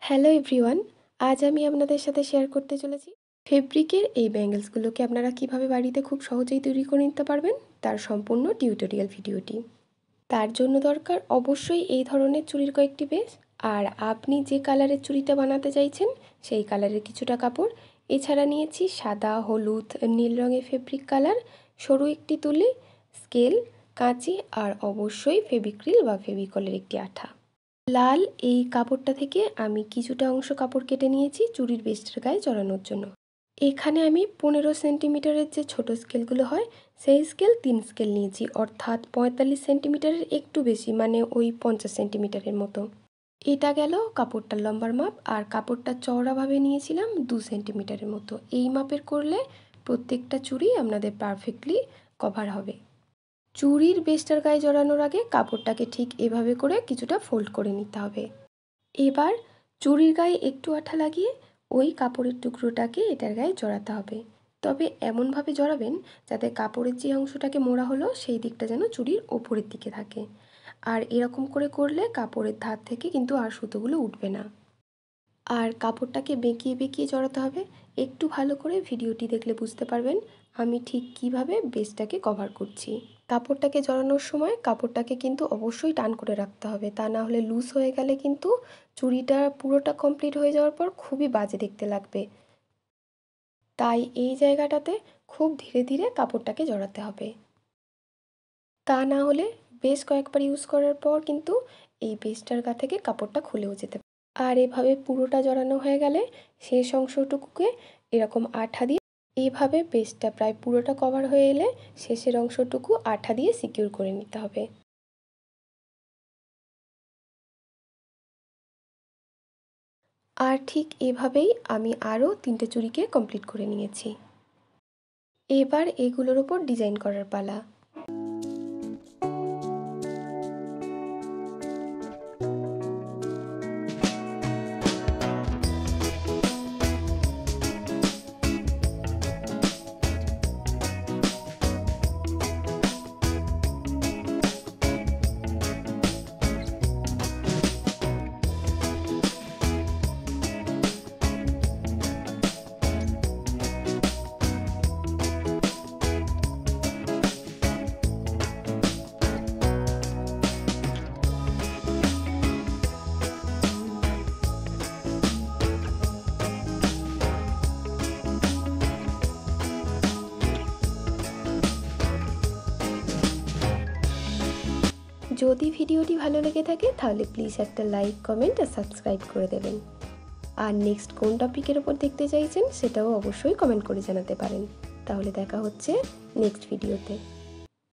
Hello everyone, আজ আমি আপনাদের সাথে শেয়ার করতে চলেছি ফেব্রিকের এই ব্যাঙ্গেলসগুলোকে আপনারা কিভাবে বাড়িতে খুব সহজেই তৈরি করে নিতে পারবেন তার সম্পূর্ণ টিউটোরিয়াল ভিডিওটি। তার জন্য দরকার অবশ্যই এই ধরনের চুড়ির কয়েকটি বেস, আর আপনি যে কালারের চুড়িটা বানাতে চাইছেন সেই কালারের কিছুটা কাপড়। এছাড়া নিয়েছি সাদা, হলুদ, নীল রঙের ফেব্রিক কালার, সরু একটি তুলি, স্কেল, কাঁচি আর অবশ্যই ফেভিক্রিল বা ফেভিকলের একটি আঠা। লাল এই কাপড়টা থেকে আমি কিছুটা অংশ কাপড় কেটে নিয়েছি চুড়ির বেস্টের গায়ে জড়ানোর জন্য। এখানে আমি 15 সেন্টিমিটারের যে ছোট স্কেলগুলো হয় সেই স্কেল 3 স্কেল নিয়েছি, অর্থাৎ 45 সেন্টিমিটারের একটু বেশি, মানে ওই 50 সেন্টিমিটারের মতো। এটা গেল কাপড়টার লম্বার মাপ, আর কাপড়টা চওড়াভাবে নিয়েছিলাম 2 সেন্টিমিটারের মতো। এই মাপের করলে প্রত্যেকটা চুড়ি আপনাদের পারফেক্টলি কভার হবে। চুড়ির বেস্টার গায়ে জড়ানোর আগে কাপড়টাকে ঠিক এভাবে করে কিছুটা ফোল্ড করে নিতে হবে। এবার চুড়ির গায়ে একটু আঠা লাগিয়ে ওই কাপড়ের টুকরোটাকে এটার গায়ে জড়াতে হবে, তবে এমনভাবে জড়াবেন যাতে কাপড়ের যে অংশটাকে মোড়া হলো সেই দিকটা যেন চুড়ির ওপরের দিকে থাকে। আর এরকম করে করলে কাপড়ের ধার থেকে কিন্তু আর সুতোগুলো উঠবে না। আর কাপড়টাকে বেঁকিয়ে বেঁকিয়ে জড়াতে হবে। একটু ভালো করে ভিডিওটি দেখলে বুঝতে পারবেন আমি ঠিক কিভাবে বেসটাকে কভার করছি। কাপড়টাকে জড়ানোর সময় কাপড়টাকে কিন্তু অবশ্যই টান করে রাখতে হবে, তা না হলে লুজ হয়ে গেলে কিন্তু চুড়িটা পুরোটা কমপ্লিট হয়ে যাওয়ার পর খুবই বাজে দেখতে লাগবে। তাই এই জায়গাটাতে খুব ধীরে ধীরে কাপড়টাকে জড়াতে হবে, তা না হলে বেশ কয়েকবার ইউজ করার পর কিন্তু এই বেসটার গা থেকে কাপড়টা খুলেও যেতে পারে। আর এভাবে পুরোটা জড়ানো হয়ে গেলে শেষ অংশটুকুকে এরকম আঠা দিয়ে, এইভাবে বেসটা প্রায় পুরোটা কভার হয়ে এলে শেষের অংশটুকু আঠা দিয়ে সিকিউর করে নিতে হবে। আর ঠিক এভাবেই আমি আরও 3টে চুড়িকে কমপ্লিট করে নিয়েছি। এবার এগুলোর ওপর ডিজাইন করার পালা। যদি ভিডিওটি ভালো লেগে থাকে তাহলে প্লিজ একটা লাইক, কমেন্ট আর সাবস্ক্রাইব করে দেবেন। আর নেক্সট কোন টপিকের ওপর দেখতে চাইছেন সেটাও অবশ্যই কমেন্ট করে জানাতে পারেন। তাহলে দেখা হচ্ছে নেক্সট ভিডিওতে।